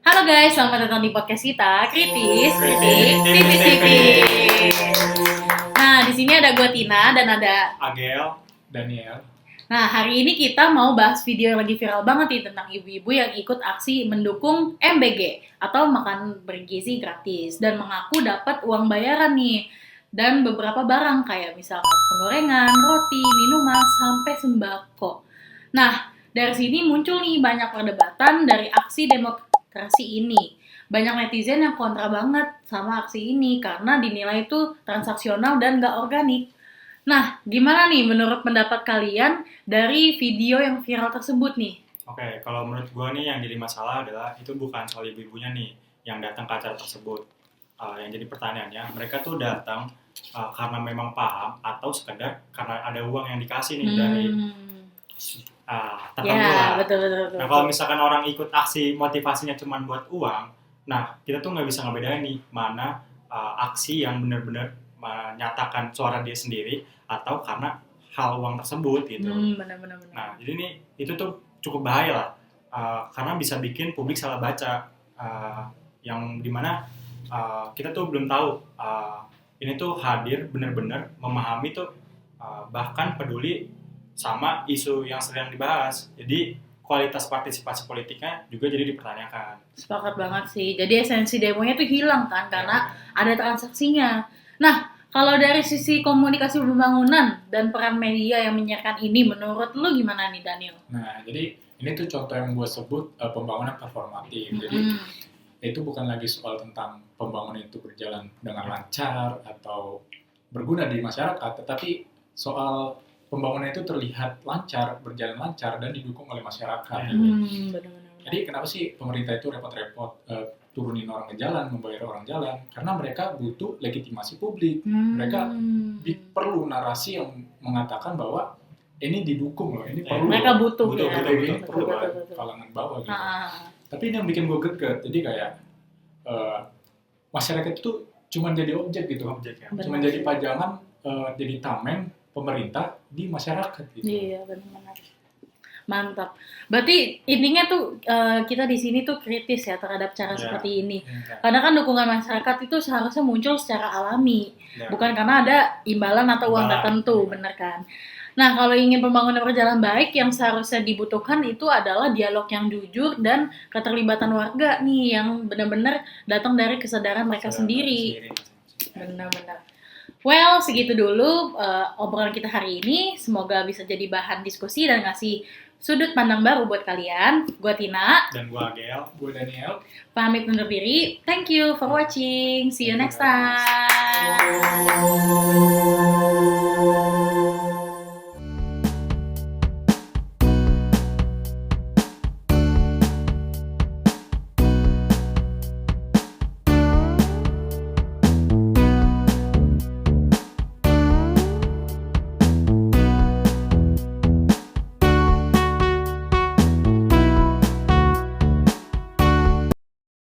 Halo guys, selamat datang di podcast kita, Kritis, Kritik, Tipis-tipis. Nah, di sini ada gue Tina dan ada Agel, Daniel. Nah, hari ini kita mau bahas video yang lagi viral banget nih tentang ibu-ibu yang ikut aksi mendukung MBG atau makan bergizi gratis dan mengaku dapat uang bayaran nih. Dan beberapa barang kayak misalkan penggorengan, roti, minuman, sampai sembako. Nah, dari sini muncul nih banyak perdebatan dari aksi demokrasi ini. Banyak netizen yang kontra banget sama aksi ini karena dinilai itu transaksional dan gak organik. Nah, gimana nih menurut pendapat kalian dari video yang viral tersebut nih? Oke, kalau menurut gue nih yang jadi masalah adalah itu bukan soal ibu-ibunya nih yang datang ke acara tersebut. Yang jadi pertanyaannya, mereka tuh datang karena memang paham atau sekedar karena ada uang yang dikasih nih dari tertentu lah. Betul. Nah, kalau misalkan orang ikut aksi motivasinya cuma buat uang, nah kita tuh nggak bisa ngebedain nih mana aksi yang benar-benar menyatakan suara dia sendiri atau karena hal uang tersebut gitu. Benar. Nah, jadi ini itu tuh cukup bahaya lah karena bisa bikin publik salah baca yang dimana kita tuh belum tahu ini tuh hadir benar-benar memahami tuh bahkan peduli sama isu yang sedang dibahas. Jadi kualitas partisipasi politiknya juga jadi dipertanyakan. Sepakat banget sih. Jadi esensi demonya tuh hilang kan karena ada transaksinya. Nah, kalau dari sisi komunikasi pembangunan dan peran media yang menyiarkan ini, menurut lu gimana nih Daniel? Nah, jadi ini tuh contoh yang gue sebut pembangunan performatif. Jadi itu bukan lagi soal tentang pembangunan itu berjalan dengan lancar atau berguna di masyarakat, tetapi soal pembangunan itu terlihat lancar, berjalan lancar dan didukung oleh masyarakat. Benar. Jadi kenapa sih pemerintah itu repot-repot turunin orang ke jalan, membayar orang jalan? Karena mereka butuh legitimasi publik. Mereka perlu narasi yang mengatakan bahwa ini didukung loh, ini perlu. Mereka butuh perlu kalangan bawah gitu. Tapi ini yang bikin gue greget. Jadi kayak masyarakat itu cuma jadi objek gitu, cuma jadi pajangan, jadi tameng pemerintah di masyarakat gitu. Iya, benar. Mantap. Berarti intinya tuh kita di sini tuh kritis ya terhadap cara seperti ini. Karena kan dukungan masyarakat itu seharusnya muncul secara alami, bukan karena ada imbalan atau uang tertentu, benar kan? Nah, kalau ingin pembangunan berjalan baik, yang seharusnya dibutuhkan itu adalah dialog yang jujur dan keterlibatan warga nih yang benar-benar datang dari kesadaran mereka sendiri. Benar. Well, segitu dulu obrolan kita hari ini. Semoga bisa jadi bahan diskusi dan ngasih sudut pandang baru buat kalian. Gue Tina. Dan gue Agel. Gue Daniel. Pamit undur diri. Thank you for watching. See you next time.